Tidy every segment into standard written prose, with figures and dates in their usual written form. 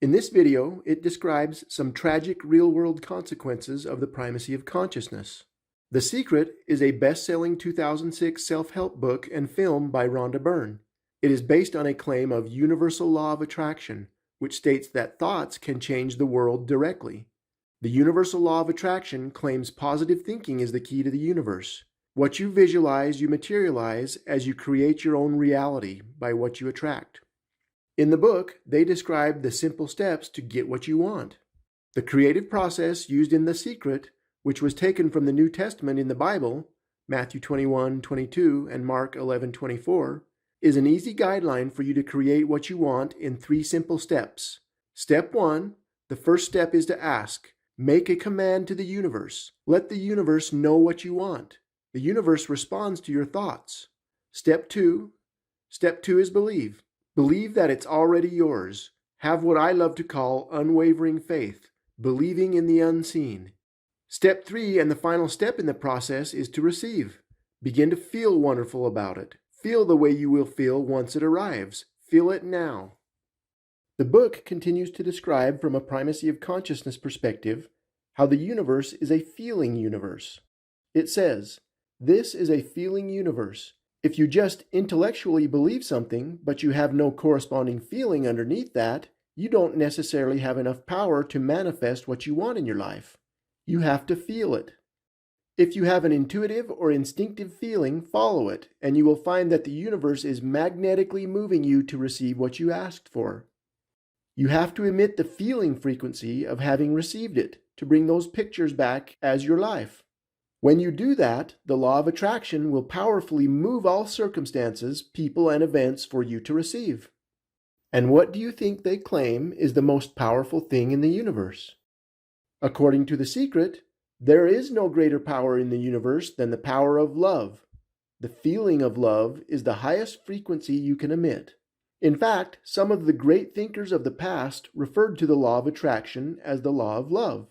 In this video, it describes some tragic real-world consequences of the primacy of consciousness. The Secret is a best-selling 2006 self-help book and film by Rhonda Byrne. It is based on a claim of universal law of attraction, which states that thoughts can change the world directly. The universal law of attraction claims positive thinking is the key to the universe. What you visualize, you materialize as you create your own reality by what you attract. In the book, they describe the simple steps to get what you want. The creative process used in The Secret, which was taken from the New Testament in the Bible, Matthew 21:22 and Mark 11:24, is an easy guideline for you to create what you want in 3 simple steps. Step 1, the first step is to ask. Make a command to the universe. Let the universe know what you want. The universe responds to your thoughts. Step 2 is believe. Believe that it's already yours. Have what I love to call unwavering faith, believing in the unseen. Step 3, and the final step in the process, is to receive. Begin to feel wonderful about it. Feel the way you will feel once it arrives. Feel it now. The book continues to describe from a primacy of consciousness perspective how the universe is a feeling universe. It says, "This is a feeling universe. If you just intellectually believe something, but you have no corresponding feeling underneath that, you don't necessarily have enough power to manifest what you want in your life. You have to feel it. If you have an intuitive or instinctive feeling, follow it, and you will find that the universe is magnetically moving you to receive what you asked for. You have to emit the feeling frequency of having received it to bring those pictures back as your life. When you do that, the law of attraction will powerfully move all circumstances, people, and events for you to receive." And what do you think they claim is the most powerful thing in the universe? According to The Secret, there is no greater power in the universe than the power of love. The feeling of love is the highest frequency you can emit. In fact, some of the great thinkers of the past referred to the law of attraction as the law of love.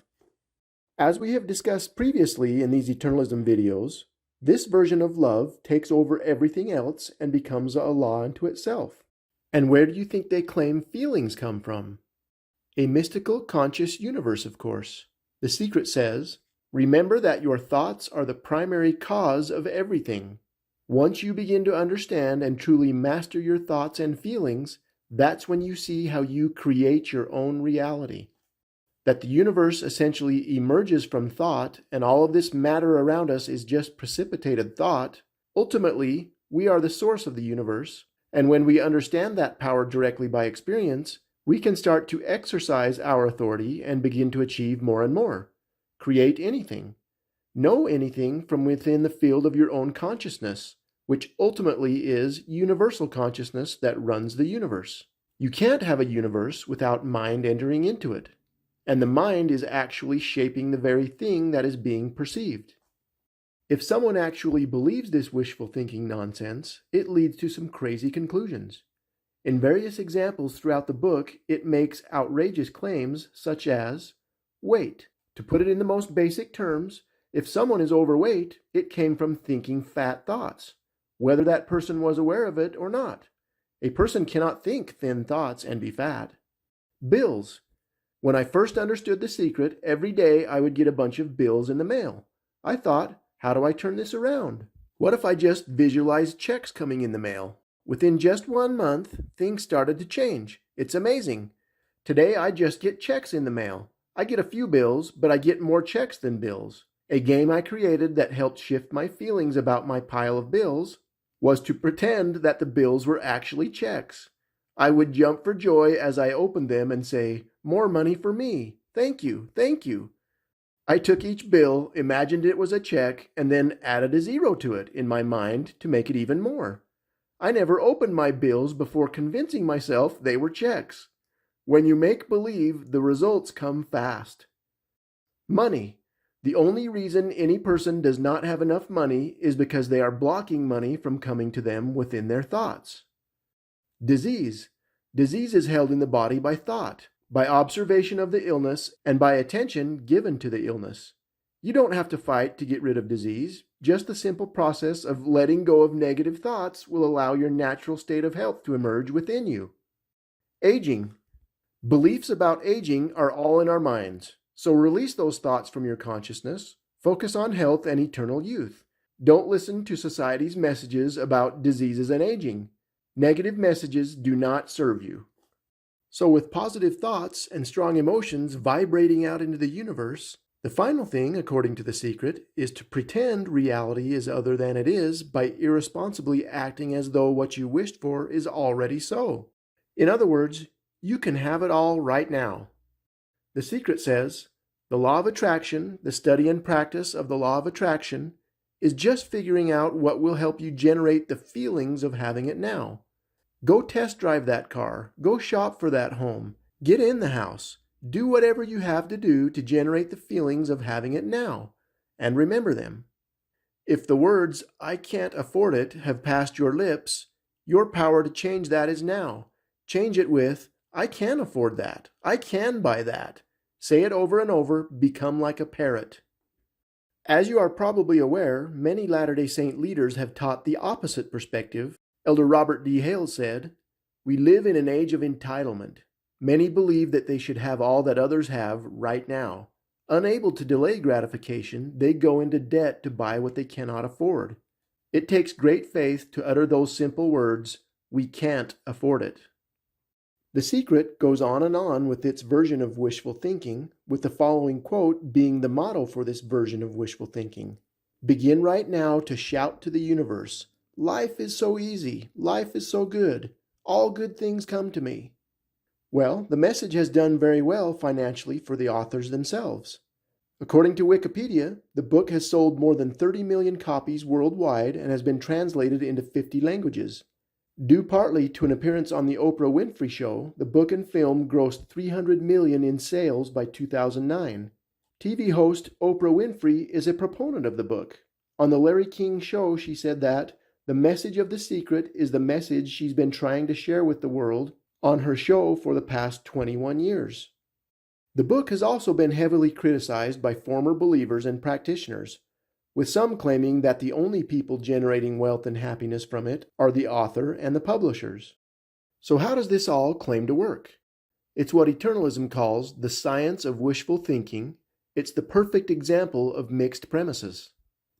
As we have discussed previously in these eternalism videos, this version of love takes over everything else and becomes a law unto itself. And where do you think they claim feelings come from? A mystical, conscious universe, of course. The Secret says, "Remember that your thoughts are the primary cause of everything. Once you begin to understand and truly master your thoughts and feelings, that's when you see how you create your own reality. That the universe essentially emerges from thought, and all of this matter around us is just precipitated thought. Ultimately, we are the source of the universe, and when we understand that power directly by experience, we can start to exercise our authority and begin to achieve more and more. Create anything. Know anything from within the field of your own consciousness, which ultimately is universal consciousness that runs the universe. You can't have a universe without mind entering into it. And the mind is actually shaping the very thing that is being perceived. If someone actually believes this wishful thinking nonsense, it leads to some crazy conclusions. In various examples throughout the book, it makes outrageous claims such as weight. To put it in the most basic terms, if someone is overweight, it came from thinking fat thoughts, whether that person was aware of it or not. A person cannot think thin thoughts and be fat. Bills. When I first understood The Secret, every day I would get a bunch of bills in the mail. I thought, how do I turn this around? What if I just visualized checks coming in the mail? Within just 1 month, things started to change. It's amazing. Today I just get checks in the mail. I get a few bills, but I get more checks than bills. A game I created that helped shift my feelings about my pile of bills was to pretend that the bills were actually checks. I would jump for joy as I opened them and say, "More money for me. Thank you, thank you." I took each bill, imagined it was a check, and then added a 0 to it in my mind to make it even more. I never opened my bills before convincing myself they were checks. When you make believe, the results come fast. Money. The only reason any person does not have enough money is because they are blocking money from coming to them within their thoughts. Disease. Disease is held in the body by thought, by observation of the illness, and by attention given to the illness. You don't have to fight to get rid of disease. Just the simple process of letting go of negative thoughts will allow your natural state of health to emerge within you. Aging. Beliefs about aging are all in our minds, so release those thoughts from your consciousness. Focus on health and eternal youth. Don't listen to society's messages about diseases and aging. Negative messages do not serve you. So with positive thoughts and strong emotions vibrating out into the universe, the final thing, according to The Secret, is to pretend reality is other than it is by irresponsibly acting as though what you wished for is already so. In other words, you can have it all right now. The Secret says, the law of attraction, the study and practice of the law of attraction, is just figuring out what will help you generate the feelings of having it now. Go test drive that car. Go shop for that home. Get in the house. Do whatever you have to do to generate the feelings of having it now. And remember them. If the words, "I can't afford it," have passed your lips, your power to change that is now. Change it with, "I can afford that. I can buy that." Say it over and over. Become like a parrot. As you are probably aware, many Latter-day Saint leaders have taught the opposite perspective. Elder Robert D. Hale said, "We live in an age of entitlement. Many believe that they should have all that others have right now. Unable to delay gratification, they go into debt to buy what they cannot afford. It takes great faith to utter those simple words, 'We can't afford it.'" The Secret goes on and on with its version of wishful thinking, with the following quote being the motto for this version of wishful thinking. "Begin right now to shout to the universe, 'Life is so easy. Life is so good. All good things come to me.'" Well, the message has done very well financially for the authors themselves. According to Wikipedia, the book has sold more than 30 million copies worldwide and has been translated into 50 languages. Due partly to an appearance on the Oprah Winfrey Show, the book and film grossed $300 million in sales by 2009. TV host Oprah Winfrey is a proponent of the book. On the Larry King Show, she said that the message of The Secret is the message she's been trying to share with the world on her show for the past 21 years. The book has also been heavily criticized by former believers and practitioners, with some claiming that the only people generating wealth and happiness from it are the author and the publishers. So how does this all claim to work? It's what eternalism calls the science of wishful thinking. It's the perfect example of mixed premises.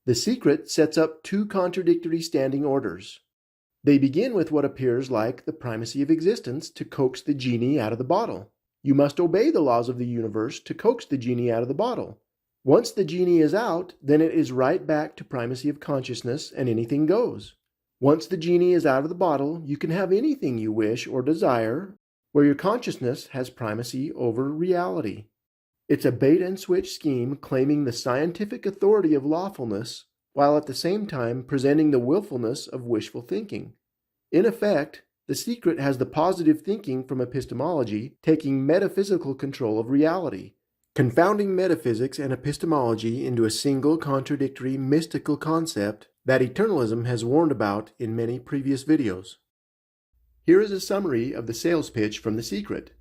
The Secret sets up two contradictory standing orders. They begin with what appears like the primacy of existence to coax the genie out of the bottle. You must obey the laws of the universe to coax the genie out of the bottle. Once the genie is out, then it is right back to primacy of consciousness and anything goes. Once the genie is out of the bottle, you can have anything you wish or desire, where your consciousness has primacy over reality. It's a bait-and-switch scheme claiming the scientific authority of lawfulness, while at the same time presenting the willfulness of wishful thinking. In effect, The Secret has the positive thinking from epistemology taking metaphysical control of reality, confounding metaphysics and epistemology into a single contradictory mystical concept that eternalism has warned about in many previous videos. Here is a summary of the sales pitch from The Secret.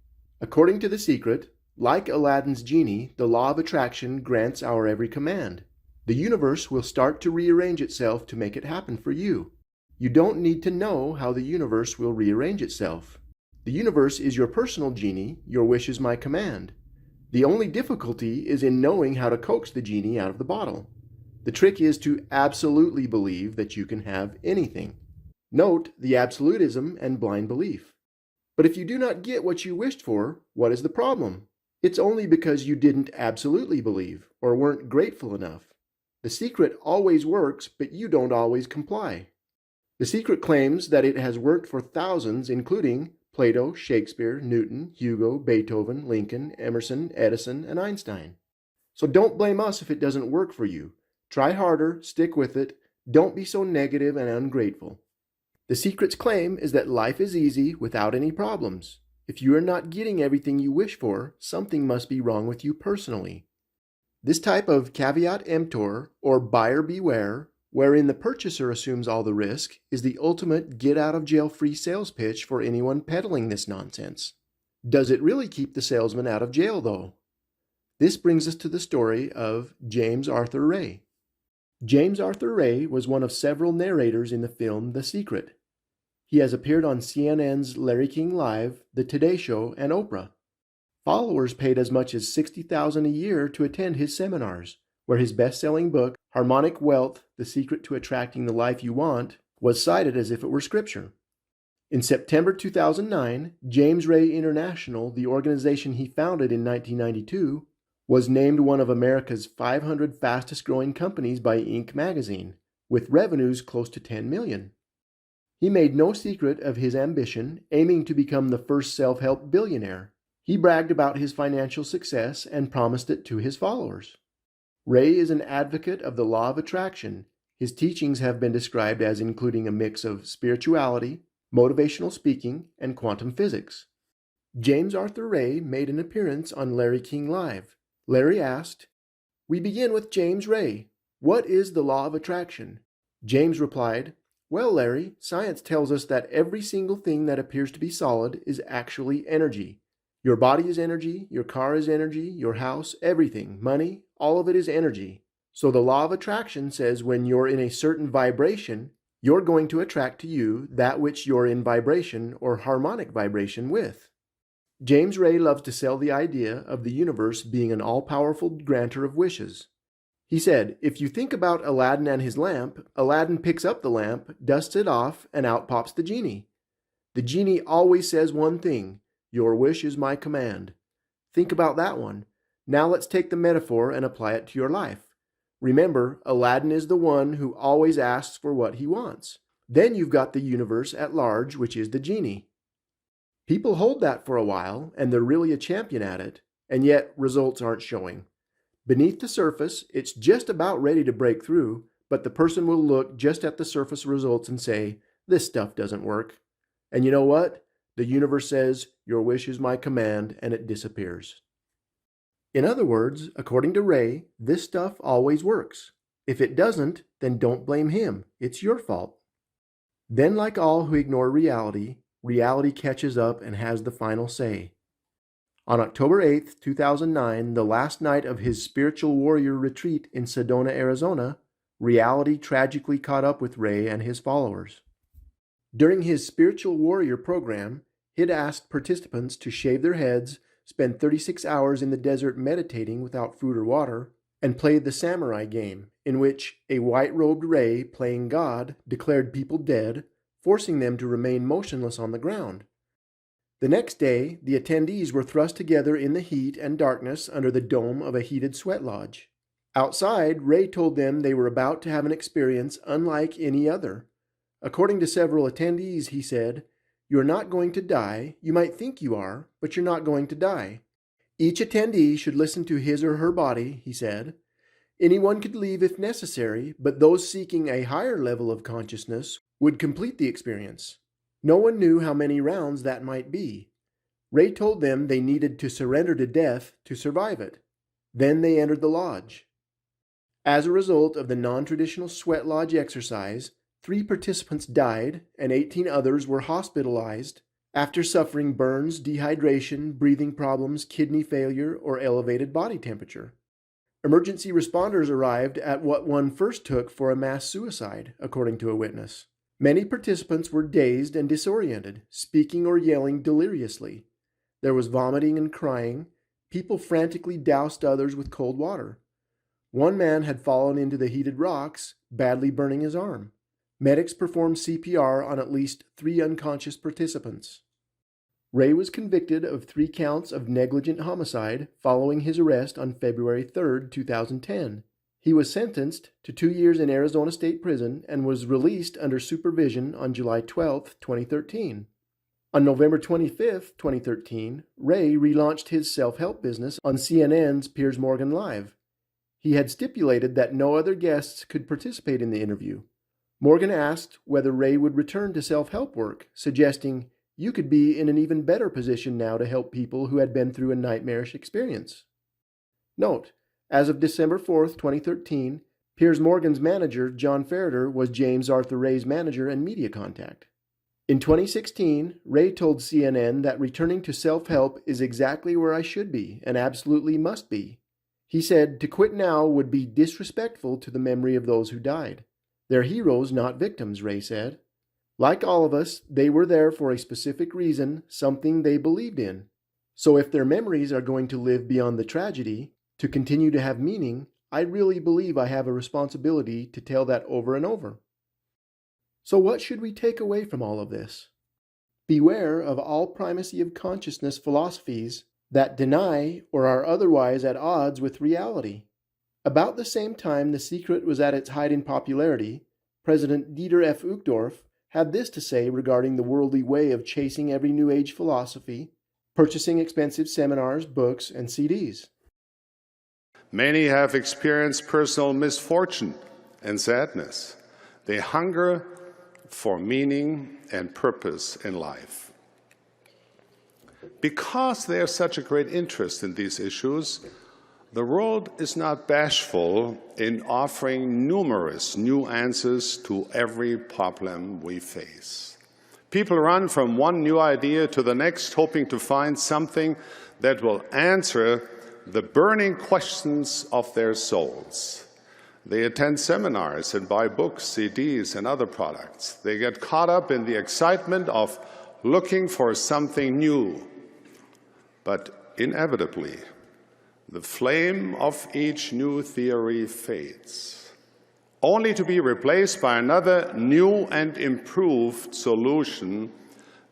According to The Secret, like Aladdin's genie, the law of attraction grants our every command. The universe will start to rearrange itself to make it happen for you. You don't need to know how the universe will rearrange itself. The universe is your personal genie, your wish is my command. The only difficulty is in knowing how to coax the genie out of the bottle. The trick is to absolutely believe that you can have anything. Note the absolutism and blind belief. But if you do not get what you wished for, what is the problem? It's only because you didn't absolutely believe or weren't grateful enough. The Secret always works, but you don't always comply. The Secret claims that it has worked for thousands, including Plato, Shakespeare, Newton, Hugo, Beethoven, Lincoln, Emerson, Edison, and Einstein. So don't blame us if it doesn't work for you. Try harder, stick with it, don't be so negative and ungrateful. The Secret's claim is that life is easy without any problems. If you are not getting everything you wish for, something must be wrong with you personally. This type of caveat emptor, or buyer beware, wherein the purchaser assumes all the risk, is the ultimate get-out-of-jail-free sales pitch for anyone peddling this nonsense. Does it really keep the salesman out of jail, though? This brings us to the story of James Arthur Ray. James Arthur Ray was one of several narrators in the film The Secret. He has appeared on CNN's Larry King Live, The Today Show, and Oprah. Followers paid as much as $60,000 a year to attend his seminars, where his best-selling book, Harmonic Wealth: The Secret to Attracting the Life You Want, was cited as if it were scripture. In September 2009, James Ray International, the organization he founded in 1992, was named one of America's 500 fastest-growing companies by Inc. magazine, with revenues close to $10 million. He made no secret of his ambition, aiming to become the first self-help billionaire. He bragged about his financial success and promised it to his followers. Ray is an advocate of the law of attraction. His teachings have been described as including a mix of spirituality, motivational speaking, and quantum physics. James Arthur Ray made an appearance on Larry King Live. Larry asked, "We begin with James Ray. What is the law of attraction?" James replied, "Well, Larry, science tells us that every single thing that appears to be solid is actually energy. Your body is energy, your car is energy, your house, everything, money, all of it is energy. So the law of attraction says when you're in a certain vibration, you're going to attract to you that which you're in vibration or harmonic vibration with." James Ray loves to sell the idea of the universe being an all-powerful granter of wishes. He said, "If you think about Aladdin and his lamp, Aladdin picks up the lamp, dusts it off, and out pops the genie. The genie always says one thing: 'Your wish is my command.' Think about that one. Now let's take the metaphor and apply it to your life. Remember, Aladdin is the one who always asks for what he wants. Then you've got the universe at large, which is the genie. People hold that for a while, and they're really a champion at it, and yet results aren't showing. Beneath the surface, it's just about ready to break through, but the person will look just at the surface results and say, 'This stuff doesn't work.' And you know what? The universe says, 'Your wish is my command,' and it disappears." In other words, according to Ray, this stuff always works. If it doesn't, then don't blame him. It's your fault. Then, like all who ignore reality, reality catches up and has the final say. On October 8, 2009, the last night of his spiritual warrior retreat in Sedona, Arizona, reality tragically caught up with Ray and his followers. During his spiritual warrior program, he'd asked participants to shave their heads, spend 36 hours in the desert meditating without food or water, and play the samurai game, in which a white-robed Ray playing God declared people dead, forcing them to remain motionless on the ground. The next day, the attendees were thrust together in the heat and darkness under the dome of a heated sweat lodge. Outside, Ray told them they were about to have an experience unlike any other. According to several attendees, he said, "You're not going to die. You might think you are, but you're not going to die. Each attendee should listen to his or her body," he said. "Anyone could leave if necessary, but those seeking a higher level of consciousness would complete the experience. No one knew how many rounds that might be. Ray told them they needed to surrender to death to survive it. Then they entered the lodge. As a result of the non-traditional sweat lodge exercise, 3 participants died and 18 others were hospitalized after suffering burns, dehydration, breathing problems, kidney failure, or elevated body temperature. Emergency responders arrived at what one first took for a mass suicide, according to a witness. Many participants were dazed and disoriented, speaking or yelling deliriously. There was vomiting and crying. People frantically doused others with cold water. One man had fallen into the heated rocks, badly burning his arm. Medics performed CPR on at least 3 unconscious participants. Ray was convicted of 3 counts of negligent homicide following his arrest on February 3, 2010. He was sentenced to 2 years in Arizona State Prison and was released under supervision on July 12, 2013. On November 25, 2013, Ray relaunched his self-help business on CNN's Piers Morgan Live. He had stipulated that no other guests could participate in the interview. Morgan asked whether Ray would return to self-help work, suggesting, "You could be in an even better position now to help people who had been through a nightmarish experience." Note, as of December 4, 2013, Piers Morgan's manager, John Ferreter, was James Arthur Ray's manager and media contact. In 2016, Ray told CNN that returning to self-help is exactly where I should be and absolutely must be. He said, "To quit now would be disrespectful to the memory of those who died. They're heroes, not victims," Ray said. "Like all of us, they were there for a specific reason, something they believed in. So if their memories are going to live beyond the tragedy, to continue to have meaning, I really believe I have a responsibility to tell that over and over. So what should we take away from all of this? Beware of all primacy of consciousness philosophies that deny or are otherwise at odds with reality. About the same time The Secret was at its height in popularity, President Dieter F. Uchtdorf had this to say regarding the worldly way of chasing every New Age philosophy, purchasing expensive seminars, books, and CDs. Many have experienced personal misfortune and sadness. They hunger for meaning and purpose in life. Because there's such a great interest in these issues, the world is not bashful in offering numerous new answers to every problem we face. People run from one new idea to the next, hoping to find something that will answer the burning questions of their souls. They attend seminars and buy books, CDs, and other products. They get caught up in the excitement of looking for something new. But inevitably, the flame of each new theory fades, only to be replaced by another new and improved solution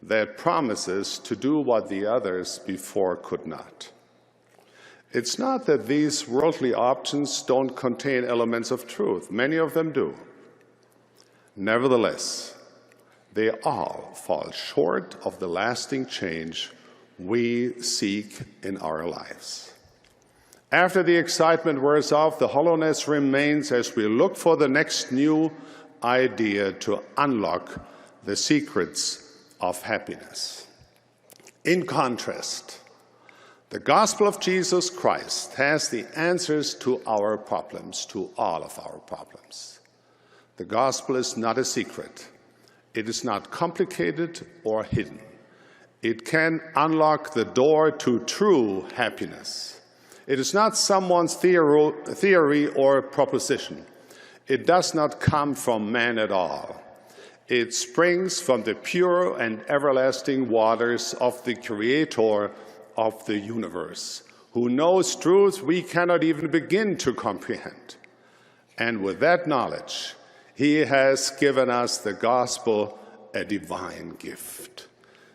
that promises to do what the others before could not. It's not that these worldly options don't contain elements of truth. Many of them do. Nevertheless, they all fall short of the lasting change we seek in our lives. After the excitement wears off, the hollowness remains as we look for the next new idea to unlock the secrets of happiness. In contrast, the gospel of Jesus Christ has the answers to our problems, to all of our problems. The gospel is not a secret. It is not complicated or hidden. It can unlock the door to true happiness. It is not someone's theory or proposition. It does not come from man at all. It springs from the pure and everlasting waters of the Creator of the universe, who knows truths we cannot even begin to comprehend. And with that knowledge, He has given us the gospel, a divine gift,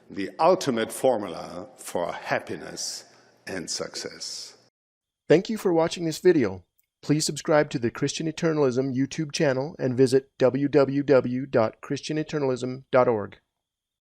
the ultimate formula for happiness and success. Thank you for watching this video. Please subscribe to the Christian Eternalism YouTube channel and visit www.christianeternalism.org.